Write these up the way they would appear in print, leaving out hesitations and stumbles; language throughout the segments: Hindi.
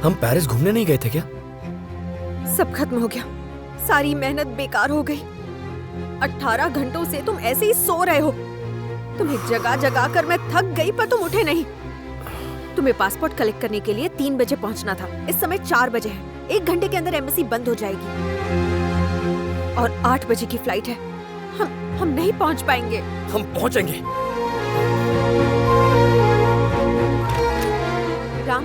हम पेरिस घूमने नहीं गए थे क्या? सब खत्म हो गया, सारी मेहनत बेकार हो गई। 18 घंटों से तुम ऐसे ही सो रहे हो। तुम्हें जगा जगा कर मैं थक गई, पर तुम उठे नहीं। तुम्हें पासपोर्ट कलेक्ट करने के लिए 3 बजे पहुंचना था। इस समय 4 बजे है। 1 घंटे के अंदर एम्बेसी बंद हो जाएगी और 8 बजे की फ्लाइट है। हम नहीं पहुंच पाएंगे। हम पहुंचेंगे। राम,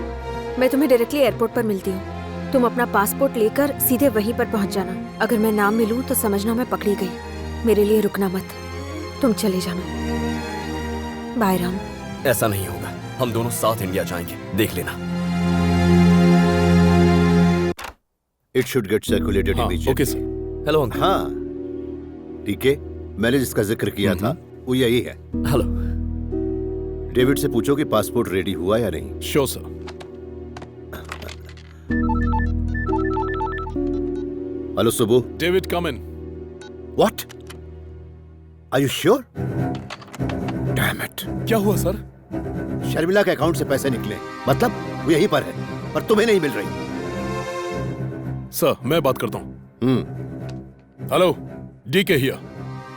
मैं तुम्हें डायरेक्टली एयरपोर्ट पर मिलती हूँ। तुम अपना पासपोर्ट लेकर सीधे वहीं पर पहुंच जाना। अगर मैं ना मिलूं तो समझना मैं पकड़ी गई। मेरे लिए रुकना मत, तुम चले जाना। बाय राम। ऐसा नहीं होगा, हम दोनों साथ इंडिया जाएंगे, देख लेना। It should get circulated immediately. Okay sir. Hello uncle. हाँ, ठीक है। मैंने जिसका जिक्र किया था वो यही है। हेलो। डेविड से पूछो कि पासपोर्ट रेडी हुआ या नहीं। Sure sir. Hello Subbu. David come in. What? Are you sure? Damn it. क्या हुआ सर? शर्मिला के अकाउंट से पैसे निकले, मतलब वो यहीं पर है, पर तुम्हें नहीं मिल रही। सर मैं बात करता हूँ। Hello, DK here.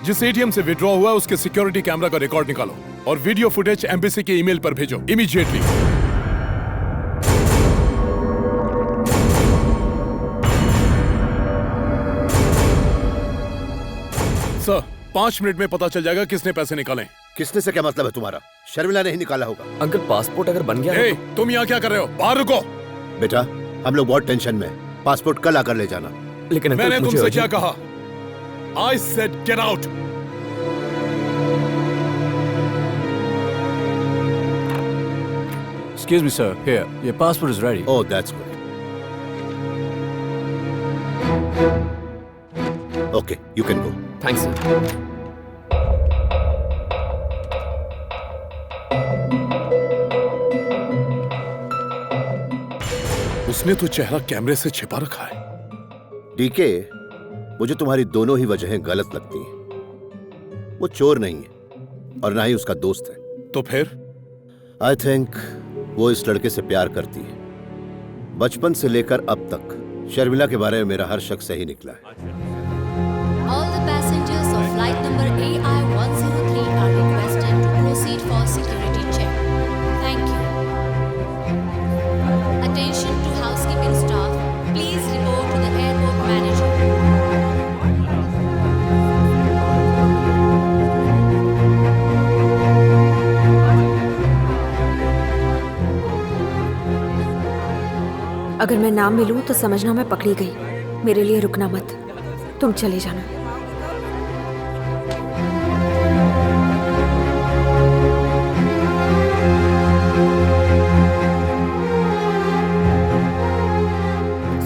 जिस एटीएम से विड्रॉ हुआ उसके सिक्योरिटी कैमरा का रिकॉर्ड निकालो और वीडियो फुटेज एम्बेसी के ईमेल पर भेजो इमीडिएटली। सर 5 मिनट में पता चल जाएगा किसने पैसे निकाले। किसने से क्या मतलब है तुम्हारा? शर्मिला ने ही निकाला होगा। अंकल पासपोर्ट अगर बन गया hey, तुम यहाँ क्या कर रहे हो? बाहर रुको। बेटा हम लोग बहुत टेंशन में हैं। पासपोर्ट कल आकर ले जाना। लेकिन अंकल, मैंने मुझे तुमसे क्या कहा? I said get out. Excuse me, sir. Here, your passport is ready. Oh, that's good. Okay, you can go. Thanks sir. उसने तो चेहरा कैमरे से छिपा रखा है। डीके, मुझे तुम्हारी दोनों ही वजहें गलत लगती हैं। वो चोर नहीं है और ना ही उसका दोस्त है। तो फिर? आई थिंक वो इस लड़के से प्यार करती है। बचपन से लेकर अब तक शर्मिला के बारे में मेरा हर शक सही निकला है। All the passengers of flight number AI-103 are requested to proceed for security check. Thank you. Attention to housekeeping staff. Please report to the airport manager. अगर मैं ना मिलूं तो समझना मैं पकड़ी गई। मेरे लिए रुकना मत, तुम चले जाना।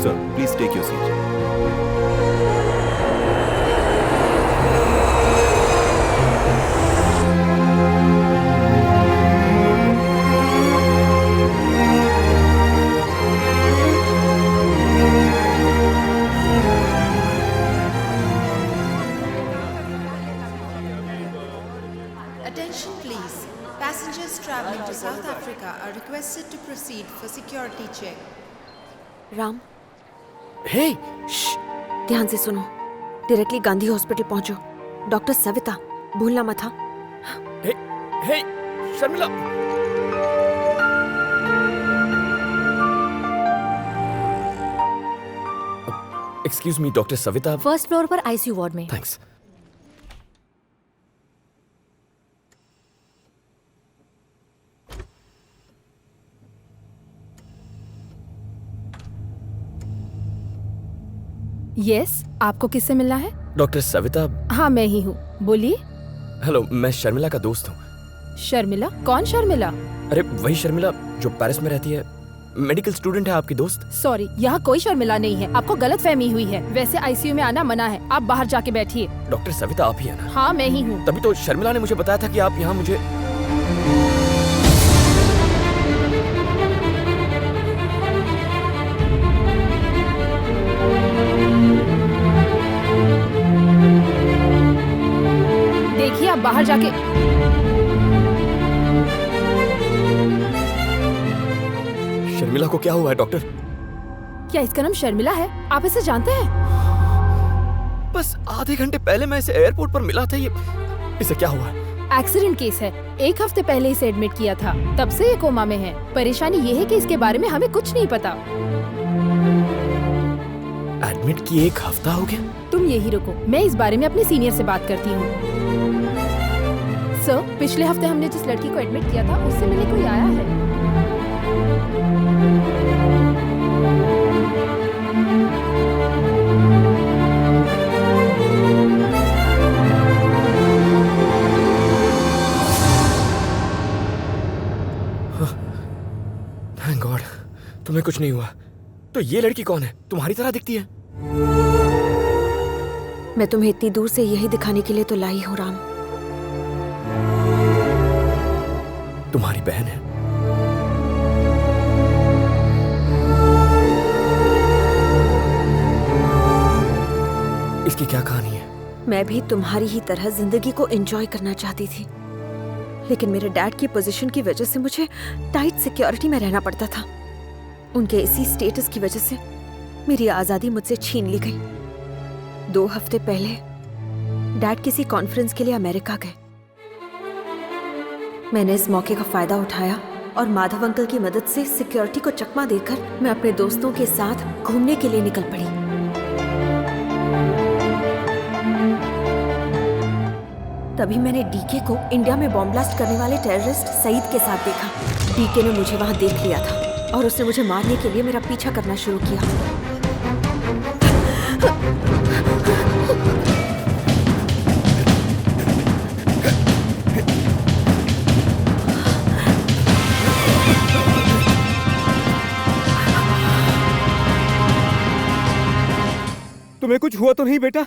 Sir, please take your seat. Attention please. Passengers traveling to South Africa are requested to proceed for security check. Ram, हे, ध्यान से सुनो। डायरेक्टली गांधी हॉस्पिटल पहुंचो। डॉक्टर सविता, भूलना मत। हाँ, hey, Sharmila. Excuse me, doctor Savita. First floor पर आईसीयू वार्ड में। थैंक्स। यस, आपको किससे मिलना है? डॉक्टर सविता। हाँ मैं ही हूँ, बोलिए। हेलो, मैं शर्मिला का दोस्त हूँ। शर्मिला? कौन शर्मिला? अरे वही शर्मिला जो पेरिस में रहती है, मेडिकल स्टूडेंट है आपकी दोस्त। सॉरी, यहाँ कोई शर्मिला नहीं है, आपको गलतफहमी हुई है। वैसे आईसीयू में आना मना है, आप बाहर जाके बैठिए। डॉक्टर सविता आप ही है ना? हाँ मैं ही हूँ। तभी तो शर्मिला ने मुझे बताया था कि आप यहाँ मुझे। देखिए आप बाहर जाके। शर्मिला को क्या हुआ है डॉक्टर? क्या इसका नाम शर्मिला है? आप इसे जानते हैं? बस आधे घंटे पहले मैं इसे एयरपोर्ट पर मिला था। ये इसे क्या हुआ? एक्सीडेंट केस है। 1 हफ्ते पहले इसे एडमिट किया था, तब से ये कोमा में है। परेशानी ये है कि इसके बारे में हमें कुछ नहीं पता। एडमिट किए 1 हफ्ता हो गया? तुम यही रुको, मैं इस बारे में अपने सीनियर से बात करती हूँ। सर, पिछले हफ्ते हमने जिस लड़की को एडमिट किया था उससे मिलने कोई आया है? थैंक गॉड, तुम्हें कुछ नहीं हुआ। तो ये लड़की कौन है? तुम्हारी तरह दिखती है। मैं तुम्हें इतनी दूर से यही दिखाने के लिए तो लाई हूँ राम। तुम्हारी बहन है? इसकी क्या कहानी है? मैं भी तुम्हारी ही तरह जिंदगी को एंजॉय करना चाहती थी, लेकिन मेरे डैड की पोजीशन की वजह से मुझे टाइट सिक्योरिटी में रहना पड़ता था। उनके इसी स्टेटस की वजह से मेरी आजादी मुझसे छीन ली गई। 2 हफ्ते पहले डैड किसी कॉन्फ्रेंस के लिए अमेरिका गए। मैंने इस मौके का फायदा उठाया और माधव अंकल की मदद से सिक्योरिटी को चकमा देकर मैं अपने दोस्तों के साथ घूमने के लिए निकल पड़ी। तभी मैंने डीके को इंडिया में बॉम्ब ब्लास्ट करने वाले टेररिस्ट सईद के साथ देखा। डीके ने मुझे वहां देख लिया था और उसने मुझे मारने के लिए मेरा पीछा करना शुरू किया। तुम्हें कुछ हुआ तो नहीं बेटा?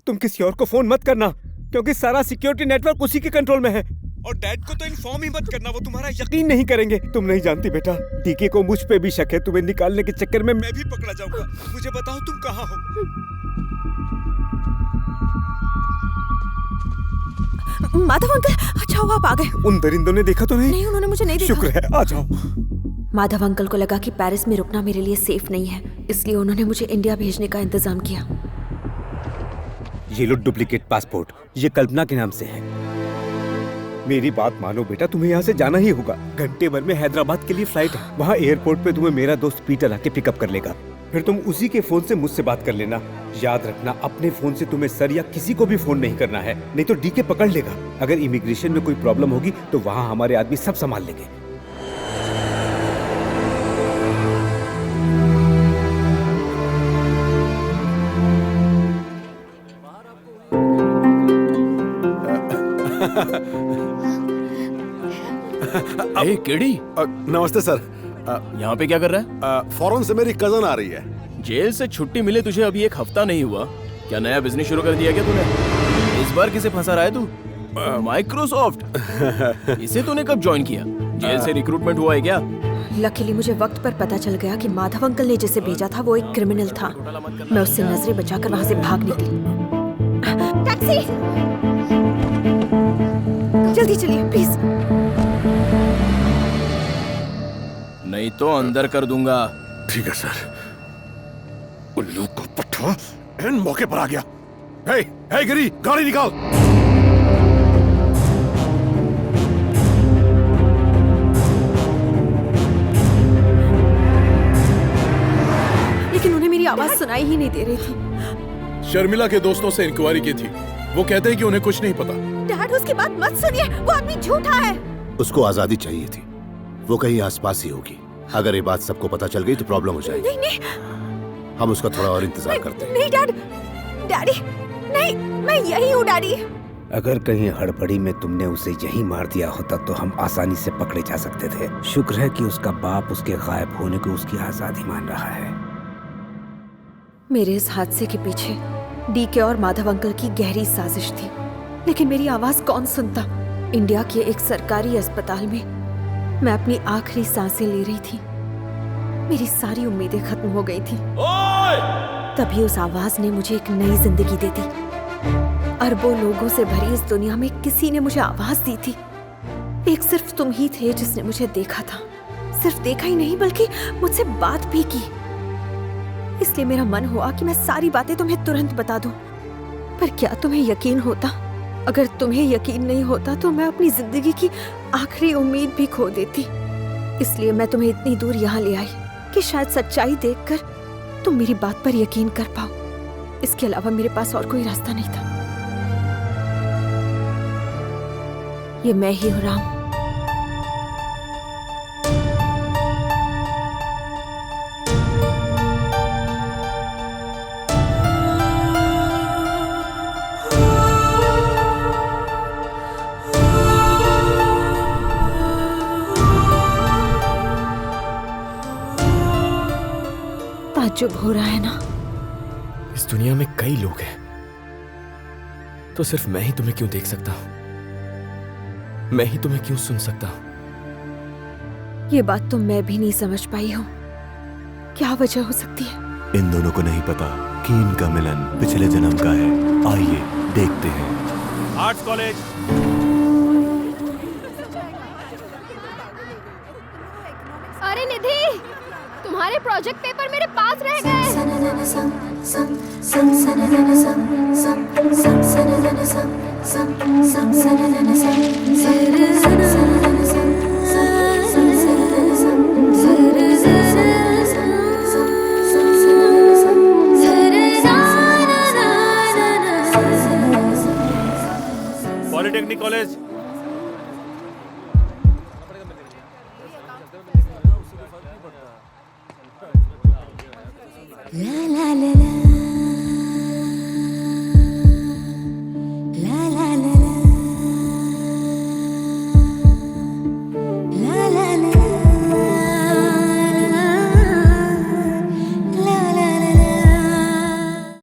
तुम किसी और को फोन मत करना, क्योंकि सारा सिक्योरिटी नेटवर्क उसी के कंट्रोल में है। और डैड को तो इन्फॉर्म ही मत करना, वो तुम्हारा यकीन नहीं करेंगे। तुम नहीं जानती बेटा, टीके को मुझ पे भी शक है। तुम्हें निकालने के चक्कर में मैं भी पकड़ा जाऊंगा। मुझे बताओ तुम कहाँ हो? माधव अंकल, अच्छा हुआ आप आ गए। उन दरिंदों ने देखा तो नहीं? नहीं, उन्होंने मुझे नहीं देखा। शुक्र है, आ जाओ। माधव अंकल को लगा कि पेरिस में रुकना मेरे लिए सेफ नहीं है, इसलिए उन्होंने मुझे इंडिया भेजने का इंतजाम किया। ये लो डुप्लीकेट पासपोर्ट, ये कल्पना के नाम से है। मेरी बात मानो बेटा, तुम्हें यहाँ से जाना ही होगा। घंटे भर में हैदराबाद के लिए फ्लाइट है। वहाँ एयरपोर्ट पे तुम्हें मेरा दोस्त पीटर आके पिकअप कर लेगा। फिर तुम उसी के फोन से मुझसे बात कर लेना। याद रखना, अपने फोन से तुम्हें सर या किसी को भी फोन नहीं करना है, नहीं तो डीके पकड़ लेगा। अगर इमिग्रेशन में कोई प्रॉब्लम होगी तो वहाँ हमारे आदमी सब संभाल लेंगे। ए, केडी, नमस्ते सर। यहाँ पे क्या कर रहा है? फॉरेन से मेरी कजन आ रही है। जेल से छुट्टी मिले तुझे अभी 1 हफ्ता नहीं हुआ, क्या नया बिजनेस शुरू कर दिया क्या तूने? इस बार किसे फंसा रहा है तू? माइक्रोसॉफ्ट। इसे तूने कब ज्वाइन किया? जेल से रिक्रूटमेंट हुआ है क्या? लकीली मुझे वक्त पर पता चल गया कि माधव अंकल ने जिसे भेजा था वो एक क्रिमिनल था। मैं उससे नजरें बचाकर वहाँ से भाग निकली। टैक्सी! जल्दी चलिए प्लीज। नहीं तो अंदर कर दूंगा। ठीक है सर। उल्लू का पट्टा इन मौके पर आ गया। हे, हे गिरी, गाड़ी निकाल। लेकिन उन्हें मेरी आवाज सुनाई ही नहीं दे रही थी। शर्मिला के दोस्तों से इंक्वायरी की थी, वो कहते हैं कि उन्हें कुछ नहीं पता। डैड, उसकी बात मत सुनिए, वो आदमी झूठा है। उसको आजादी चाहिए थी, वो कहीं आसपास ही होगी। अगर ये बात सबको पता चल गई तो प्रॉब्लम हो जाएगी। नहीं नहीं, हम उसका थोड़ा और इंतजार करते हैं। नहीं डैड, डैडी, नहीं, मैं यही हूँ डैडी। अगर कहीं हड़बड़ी में तुमने उसे यही मार दिया होता तो हम आसानी से पकड़े जा सकते थे। शुक्र है कि उसका बाप उसके गायब होने को उसकी आजादी मान रहा है। मेरे इस हादसे के पीछे डीके और माधव अंकल की गहरी साजिश थी, लेकिन मेरी आवाज कौन सुनता। इंडिया के एक सरकारी अस्पताल में मैं अपनी आखिरी सांसें ले रही थी। मेरी सारी उम्मीदें खत्म हो गई थी। तभी उस आवाज ने मुझे एक नई जिंदगी दे दी। अरबों लोगों से भरी इस दुनिया में किसी ने मुझे आवाज दी थी। एक सिर्फ तुम ही थे जिसने मुझे देखा था। सिर्फ देखा ही नहीं बल्कि मुझसे बात भी की। इसलिए मेरा मन हुआ कि मैं सारी बातें तुम्हें तुरंत बता दूं। पर क्या तुम्हें यकीन होता? अगर तुम्हें यकीन नहीं होता तो मैं अपनी जिंदगी की आखिरी उम्मीद भी खो देती। इसलिए मैं तुम्हें इतनी दूर यहाँ ले आई कि शायद सच्चाई देखकर तुम मेरी बात पर यकीन कर पाओ। इसके अलावा मेरे पास और कोई रास्ता नहीं था। ये मैं ही हूँ राम। ताज्जुब हो रहा है ना? इस दुनिया में कई लोग हैं, तो सिर्फ मैं ही तुम्हें क्यों देख सकता हूं? मैं ही तुम्हें क्यों सुन सकता हूं? ये बात तो मैं भी नहीं समझ पाई हूँ। क्या वजह हो सकती है? इन दोनों को नहीं पता कि इनका मिलन पिछले जन्म का है। आइए देखते हैं। Arts college. अरे निधि, तुम्हारे प्रोजेक्ट पेपर मेरे पास रह गए। Polytechnic college. La la la la